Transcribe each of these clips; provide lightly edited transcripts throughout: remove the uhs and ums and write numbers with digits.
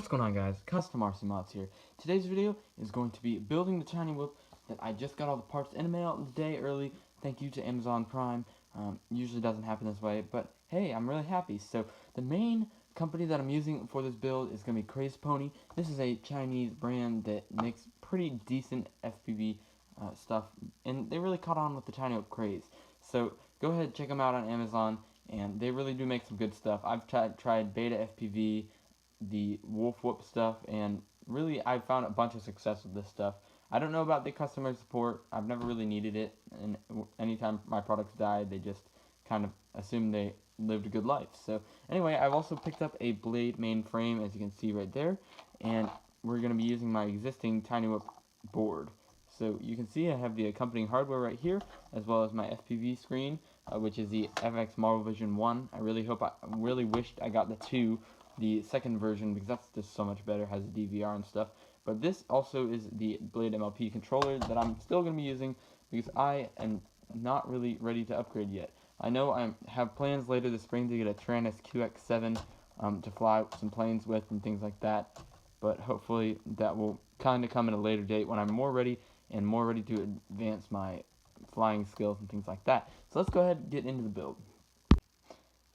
What's going on, guys? Custom RC Mods here. Today's video is going to be building the Tiny Whoop that I just got all the parts in the mail today early. Thank you to Amazon Prime. Usually doesn't happen this way, but hey, I'm really happy. So the main company that I'm using for this build is going to be Crazy Pony. This is a Chinese brand that makes pretty decent FPV stuff, and they really caught on with the Tiny Whoop craze. So go ahead and check them out on Amazon, and they really do make some good stuff. I've tried Beta FPV, the Wolf Whoop stuff, and really I've found a bunch of success with this stuff. I don't know about the customer support. I've never really needed it, and anytime my products died, they just kind of assumed they lived a good life. So anyway, I've also picked up a Blade main frame, as you can see right there, and we're going to be using my existing Tiny Whoop board. So you can see I have the accompanying hardware right here, as well as my FPV screen, which is the FX Marvel Vision 1. I really wished I got the second version, because that's just so much better, has a DVR and stuff. But this also is the Blade MLP controller that I'm still going to be using, because I am not really ready to upgrade yet. I know I have plans later this spring to get a Taranis QX7 to fly some planes with and things like that, but hopefully that will kind of come at a later date when I'm more ready to advance my flying skills and things like that. So let's go ahead and get into the build.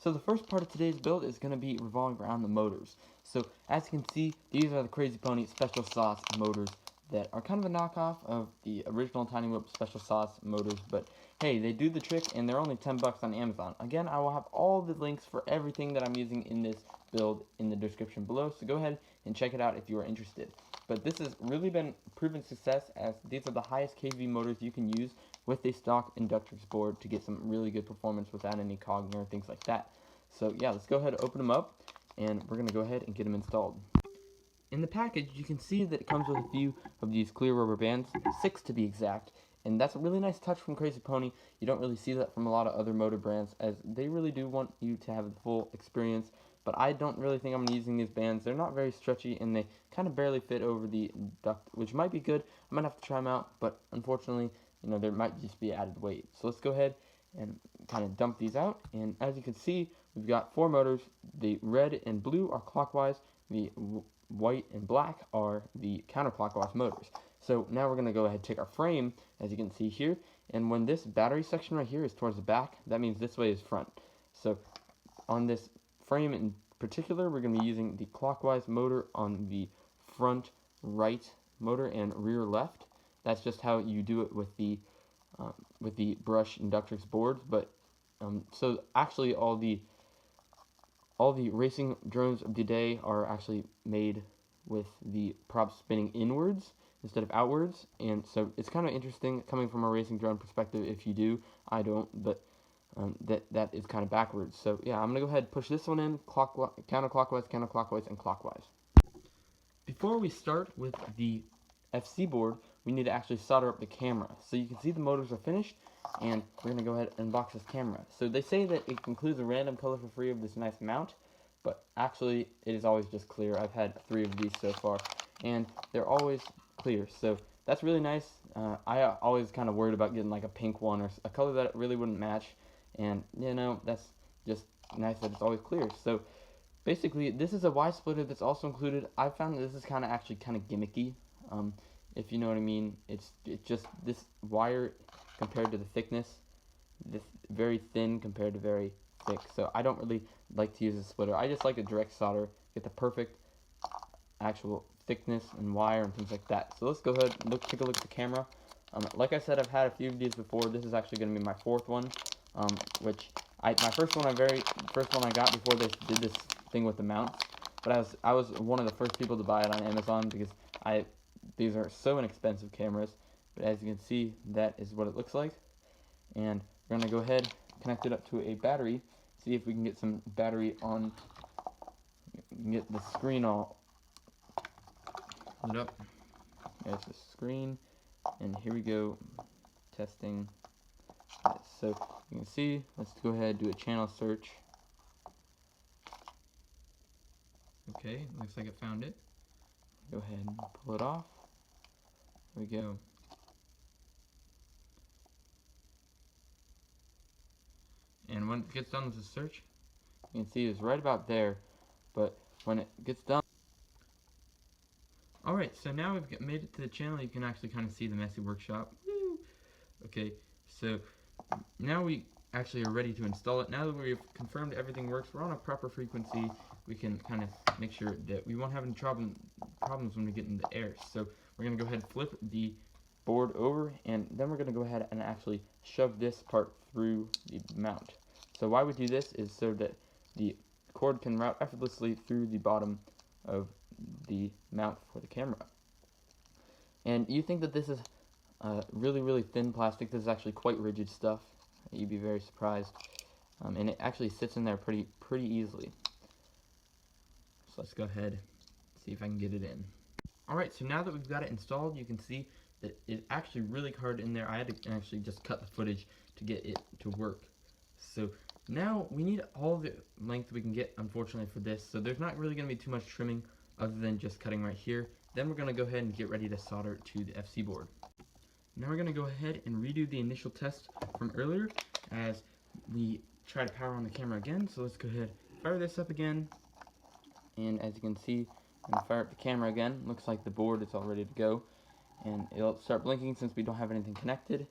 So the first part of today's build is going to be revolving around the motors. So as you can see, these are the Crazy Pony Special Sauce motors that are kind of a knockoff of the original Tiny Whoop Special Sauce motors, but hey, they do the trick, and they're only 10 bucks on Amazon. Again, I will have all the links for everything that I'm using in this build in the description below, so go ahead and check it out if you are interested. But this has really been proven success, as these are the highest kV motors you can use with a stock Inductrix board to get some really good performance without any cogging or things like that. So yeah, let's go ahead and open them up, and we're going to go ahead and get them installed. In the package, you can see that it comes with a few of these clear rubber bands, 6 to be exact, and that's a really nice touch from Crazy Pony. You don't really see that from a lot of other motor brands, as they really do want you to have the full experience, but I don't really think I'm using these bands. They're not very stretchy, and they kind of barely fit over the duct, which might be good. I might have to try them out, but unfortunately, there might just be added weight. So let's go ahead and kind of dump these out, and as you can see, we've got 4 motors. The red and blue are clockwise, the white and black are the counterclockwise motors. So now we're going to go ahead and take our frame, as you can see here, and when this battery section right here is towards the back, that means this way is front. So on this frame in particular, we're going to be using the clockwise motor on the front right motor and rear left. That's just how you do it with the brush Inductrix boards. But so actually all the racing drones of today are actually made with the props spinning inwards instead of outwards, and so it's kind of interesting coming from a racing drone perspective. If you do, I don't, but that is kind of backwards. So yeah, I'm gonna go ahead and push this one in counterclockwise, and clockwise. Before we start with the FC board, we need to actually solder up the camera. So you can see the motors are finished, and we're going to go ahead and unbox this camera. So they say that it includes a random color for free of this nice mount, but actually it is always just clear. I've had 3 of these so far, and they're always clear, so that's really nice. I always kind of worried about getting like a pink one or a color that really wouldn't match, and that's just nice that it's always clear. So basically, this is a Y splitter that's also included. I found that this is actually kind of gimmicky, if you know what I mean. It's just this wire compared to the thickness, this very thin compared to very thick. So I don't really like to use a splitter. I just like a direct solder, get the perfect actual thickness and wire and things like that. So let's go ahead and take a look at the camera. Like I said, I've had a few of these before. This is actually going to be my 4th one, which my first one I got before they did this thing with the mounts. But I was one of the first people to buy it on Amazon, because these are so inexpensive cameras. But as you can see, that is what it looks like. And we're going to go ahead, connect it up to a battery, see if we can get some battery on, get the screen all lit up. There's the screen, and here we go, testing. So you can see, let's go ahead and do a channel search. Okay, looks like it found it. Go ahead and pull it off. There we go. And when it gets done with the search, you can see it's right about there, but when it gets done, Alright, so now we've made it to the channel. You can actually kind of see the messy workshop. Woo! Okay, so now we actually are ready to install it. Now that we've confirmed everything works, we're on a proper frequency, we can kind of make sure that we won't have any problems when we get into the air. So we're going to go ahead and flip the board over, and then we're going to go ahead and actually shove this part through the mount. So why we do this is so that the cord can route effortlessly through the bottom of the mount for the camera. And you think that this is really thin plastic. This is actually quite rigid stuff. You'd be very surprised. And it actually sits in there pretty easily. So let's go ahead and see if I can get it in. Alright, so now that we've got it installed, you can see that it's actually really hard in there. I had to actually just cut the footage to get it to work. So now we need all the length we can get, unfortunately, for this. So there's not really going to be too much trimming other than just cutting right here. Then we're going to go ahead and get ready to solder it to the FC board. Now we're going to go ahead and redo the initial test from earlier as we try to power on the camera again. So let's go ahead and fire this up again. And as you can see, when I fire up the camera again, looks like the board is all ready to go. And it'll start blinking since we don't have anything connected.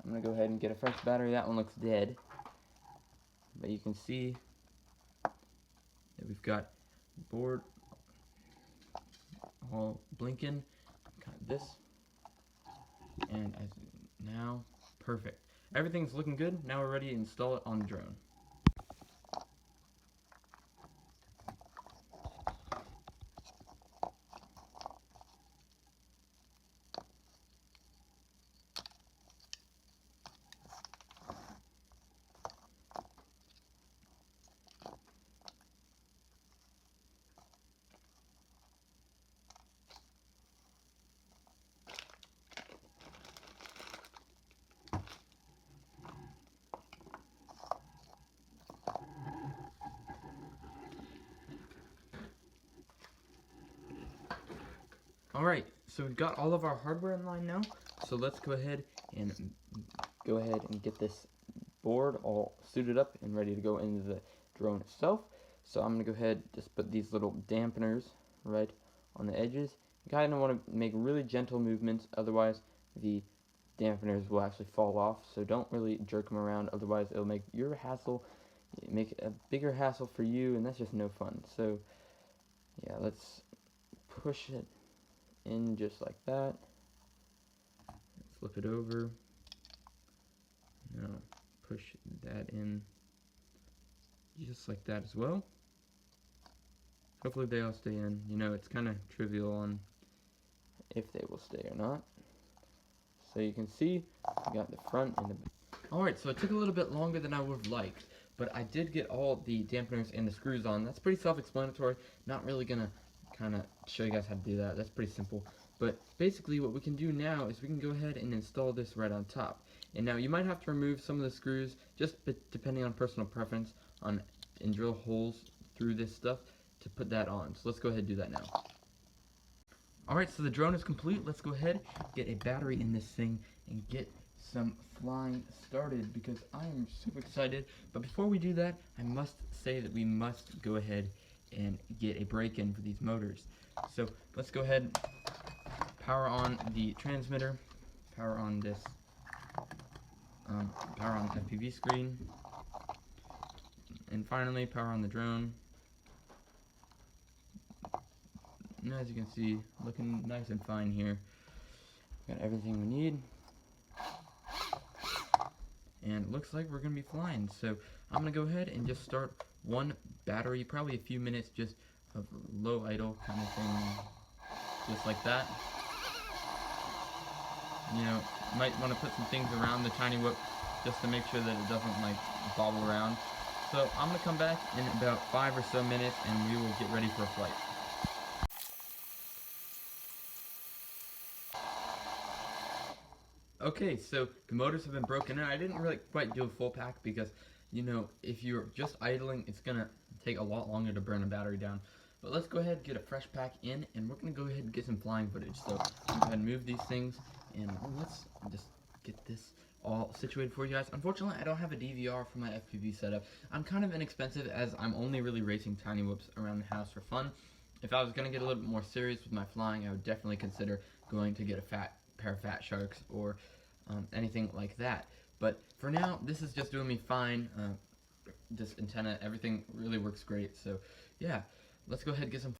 I'm going to go ahead and get a fresh battery. That one looks dead. But you can see that we've got the board all blinking. Got this. And as now, perfect. Everything's looking good. Now we're ready to install it on the drone. Alright, so we've got all of our hardware in line now, so let's go ahead and get this board all suited up and ready to go into the drone itself. So I'm going to go ahead and just put these little dampeners right on the edges. You kind of want to make really gentle movements, otherwise the dampeners will actually fall off, so don't really jerk them around, otherwise it'll make a bigger hassle for you, and that's just no fun. So yeah, let's push it in just like that. Flip it over. Now push that in just like that as well. Hopefully they all stay in. You know, it's kind of trivial on if they will stay or not. So you can see I got the front and the back. Alright, so it took a little bit longer than I would have liked, but I did get all the dampeners and the screws on. That's pretty self-explanatory. Not really gonna kind of show you guys how to do that. That's pretty simple. But basically what we can do now is we can go ahead and install this right on top. And now you might have to remove some of the screws, just depending on personal preference, and drill holes through this stuff to put that on. So let's go ahead and do that now. Alright, so the drone is complete. Let's go ahead, get a battery in this thing, and get some flying started, because I am super excited. But before we do that, I must say that we must go ahead and get a break-in for these motors. So let's go ahead, power on the transmitter, power on this, power on the FPV screen, and finally power on the drone. And as you can see, looking nice and fine here. Got everything we need. And it looks like we're going to be flying. So I'm going to go ahead and just start one battery, probably a few minutes just of low idle kind of thing, just like that. You know, might want to put some things around the Tiny Whoop just to make sure that it doesn't like bobble around. So I'm going to come back in about 5 or so minutes and we will get ready for a flight. Okay, so the motors have been broken in. I didn't really quite do a full pack because, you know, if you're just idling, it's going to take a lot longer to burn a battery down. But let's go ahead and get a fresh pack in, and we're going to go ahead and get some flying footage. So I'm going to go ahead and move these things, and let's just get this all situated for you guys. Unfortunately, I don't have a DVR for my FPV setup. I'm kind of inexpensive as I'm only really racing Tiny Whoops around the house for fun. If I was going to get a little bit more serious with my flying, I would definitely consider going to get a pair of fat sharks or anything like that. But for now, this is just doing me fine. This antenna, everything really works great. So yeah, let's go ahead and get some.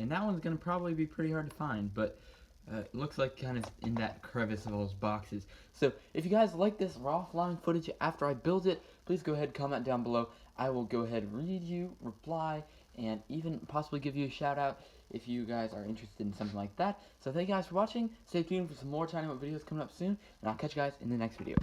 And that one's going to probably be pretty hard to find, but it looks like kind of in that crevice of those boxes. So if you guys like this raw flying footage after I build it, please go ahead and comment down below. I will go ahead and read you, reply, and even possibly give you a shout out if you guys are interested in something like that. So thank you guys for watching. Stay tuned for some more Tiny Whoop videos coming up soon, and I'll catch you guys in the next video.